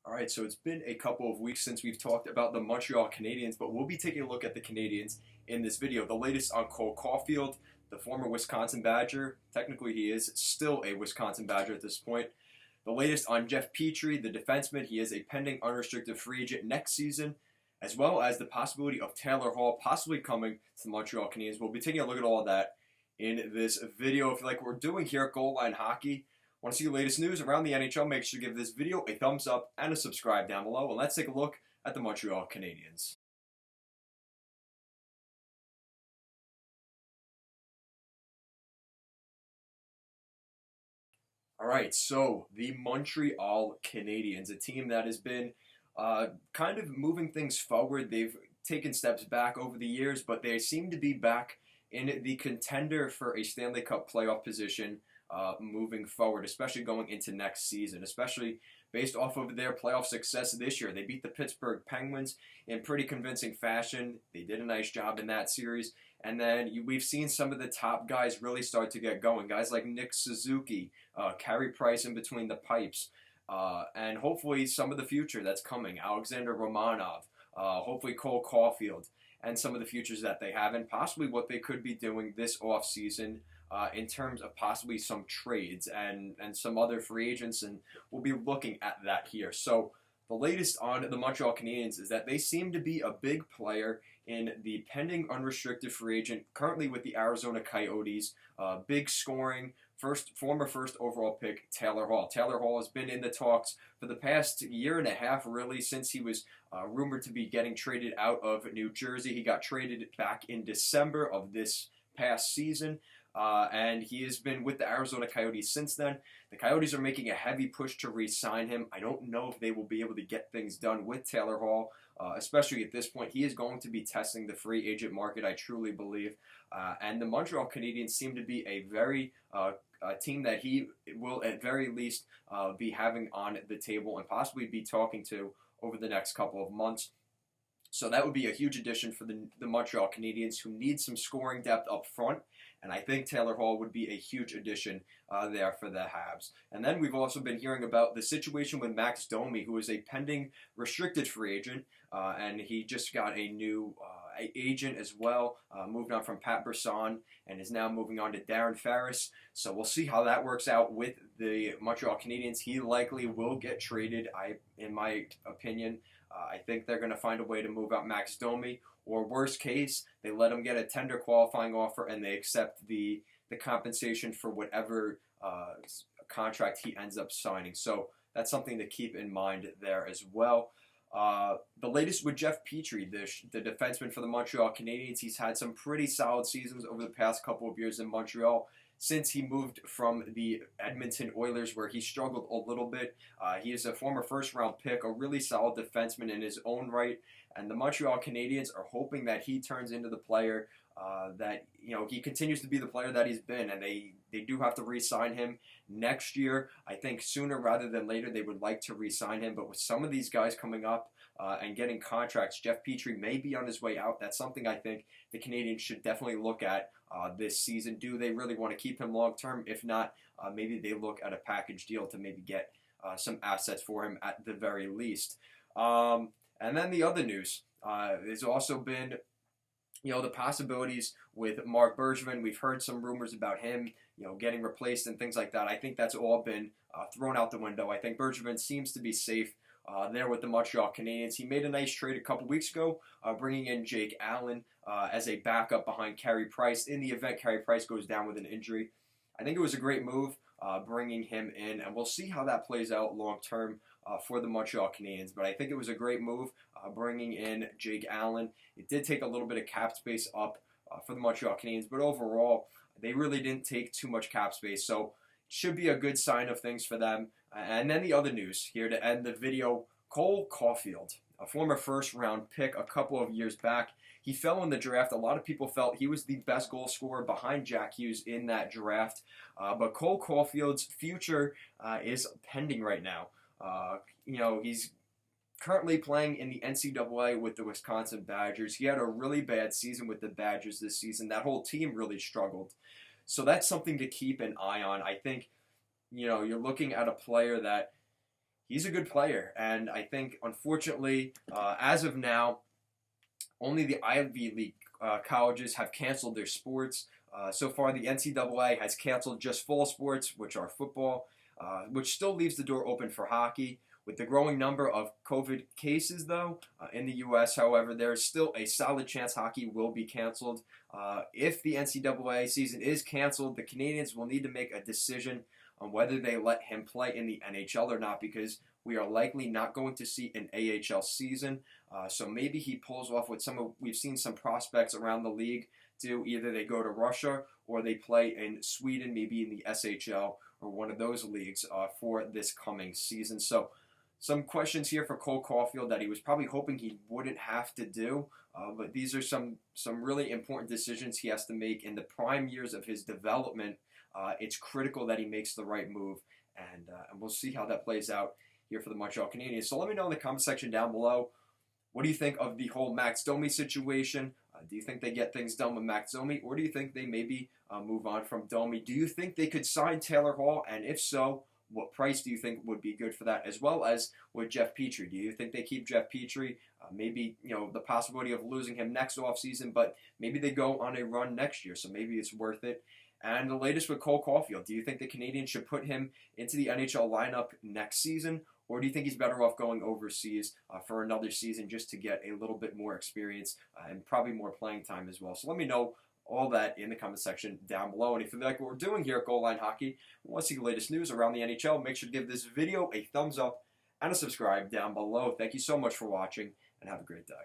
All right, so it's been a couple of weeks since we've talked about the Montreal Canadiens, but we'll be taking a look at the Canadiens in this video. The latest on Cole Caulfield, the former Wisconsin Badger. Technically, he is still a Wisconsin Badger at this point. The latest on Jeff Petrie, the defenseman. He is a pending unrestricted free agent next season, as well as the possibility of Taylor Hall possibly coming to the Montreal Canadiens. We'll be taking a look at all of that in this video. If you like what we're doing here at Goal Line Hockey, want to see the latest news around the NHL, make sure to give this video a thumbs up and a subscribe down below. And let's take a look at the Montreal Canadiens. All right, so the Montreal Canadiens, a team that has been kind of moving things forward. They've taken steps back over the years, but they seem to be back in the contender for a Stanley Cup playoff position moving forward, especially going into next season, especially based off of their playoff success this year. They beat the Pittsburgh Penguins in pretty convincing fashion. They did a nice job in that series. And then we've seen some of the top guys really start to get going. Guys like Nick Suzuki, Carey Price in between the pipes, and hopefully some of the future that's coming. Alexander Romanov, hopefully Cole Caulfield, and some of the futures that they have, and possibly what they could be doing this offseason in terms of possibly some trades and some other free agents, and we'll be looking at that here. So the latest on the Montreal Canadiens is that they seem to be a big player in the pending unrestricted free agent, currently with the Arizona Coyotes. Big scoring, former first overall pick Taylor Hall. Taylor Hall has been in the talks for the past year and a half, really, since he was rumored to be getting traded out of New Jersey. He got traded back in December of this past season. And he has been with the Arizona Coyotes since then. The Coyotes are making a heavy push to re-sign him. I don't know if they will be able to get things done with Taylor Hall, especially at this point. He is going to be testing the free agent market, I truly believe. And the Montreal Canadiens seem to be a very a team that he will at very least be having on the table and possibly be talking to over the next couple of months. So that would be a huge addition for the Montreal Canadiens, who need some scoring depth up front. And I think Taylor Hall would be a huge addition there for the Habs. And then we've also been hearing about the situation with Max Domi, who is a pending restricted free agent. And he just got a new agent as well, moved on from Pat Brisson and is now moving on to Darren Ferris. So we'll see how that works out with the Montreal Canadiens. He likely will get traded, in my opinion. I think they're going to find a way to move out Max Domi, or worst case, they let him get a tender qualifying offer and they accept the compensation for whatever contract he ends up signing. So that's something to keep in mind there as well. The latest with Jeff Petrie, the defenseman for the Montreal Canadiens. He's had some pretty solid seasons over the past couple of years in Montreal since he moved from the Edmonton Oilers, where he struggled a little bit. He is a former first-round pick, a really solid defenseman in his own right, and the Montreal Canadiens are hoping that he turns into the player that, he continues to be the player that he's been, and they do have to re-sign him next year. I think sooner rather than later they would like to re-sign him, but with some of these guys coming up and getting contracts, Jeff Petrie may be on his way out. That's something I think the Canadiens should definitely look at this season. Do they really want to keep him long term? If not, maybe they look at a package deal to maybe get some assets for him at the very least. And then the other news has also been, the possibilities with Marc Bergevin. We've heard some rumors about him, getting replaced and things like that. I think that's all been thrown out the window. I think Bergevin seems to be safe there with the Montreal Canadiens. He made a nice trade a couple weeks ago, bringing in Jake Allen as a backup behind Carey Price in the event Carey Price goes down with an injury. I think it was a great move bringing him in, and we'll see how that plays out long term for the Montreal Canadiens. But I think it was a great move bringing in Jake Allen. It did take a little bit of cap space up for the Montreal Canadiens, but overall, they really didn't take too much cap space. So it should be a good sign of things for them. And then the other news here to end the video, Cole Caulfield, a former first-round pick a couple of years back. He fell in the draft. A lot of people felt he was the best goal scorer behind Jack Hughes in that draft. But Cole Caulfield's future is pending right now. He's currently playing in the NCAA with the Wisconsin Badgers. He had a really bad season with the Badgers this season. That whole team really struggled. So that's something to keep an eye on. I think, you're looking at a player that he's a good player, and I think unfortunately, as of now, only the Ivy League colleges have canceled their sports. So far, the NCAA has canceled just fall sports, which are football, which still leaves the door open for hockey. With the growing number of COVID cases, though, in the U.S., however, there is still a solid chance hockey will be canceled. If the NCAA season is canceled, the Canadiens will need to make a decision on whether they let him play in the NHL or not, because we are likely not going to see an AHL season. So maybe he pulls off what we've seen some prospects around the league do. Either they go to Russia or they play in Sweden, maybe in the SHL or one of those leagues for this coming season. So some questions here for Cole Caulfield that he was probably hoping he wouldn't have to do, but these are some really important decisions he has to make in the prime years of his development. It's critical that he makes the right move, and we'll see how that plays out here for the Montreal Canadiens. So let me know in the comment section down below, what do you think of the whole Max Domi situation? Do you think they get things done with Max Domi, or do you think they maybe move on from Domi? Do you think they could sign Taylor Hall, and if so, what price do you think would be good for that, as well as with Jeff Petrie? Do you think they keep Jeff Petrie? Maybe, the possibility of losing him next offseason, but maybe they go on a run next year, so maybe it's worth it. And the latest with Cole Caulfield, do you think the Canadiens should put him into the NHL lineup next season, or do you think he's better off going overseas for another season just to get a little bit more experience and probably more playing time as well? So let me know all that in the comment section down below. And if you like what we're doing here at Goal Line Hockey and want to see the latest news around the NHL, make sure to give this video a thumbs up and a subscribe down below. Thank you so much for watching, and have a great day.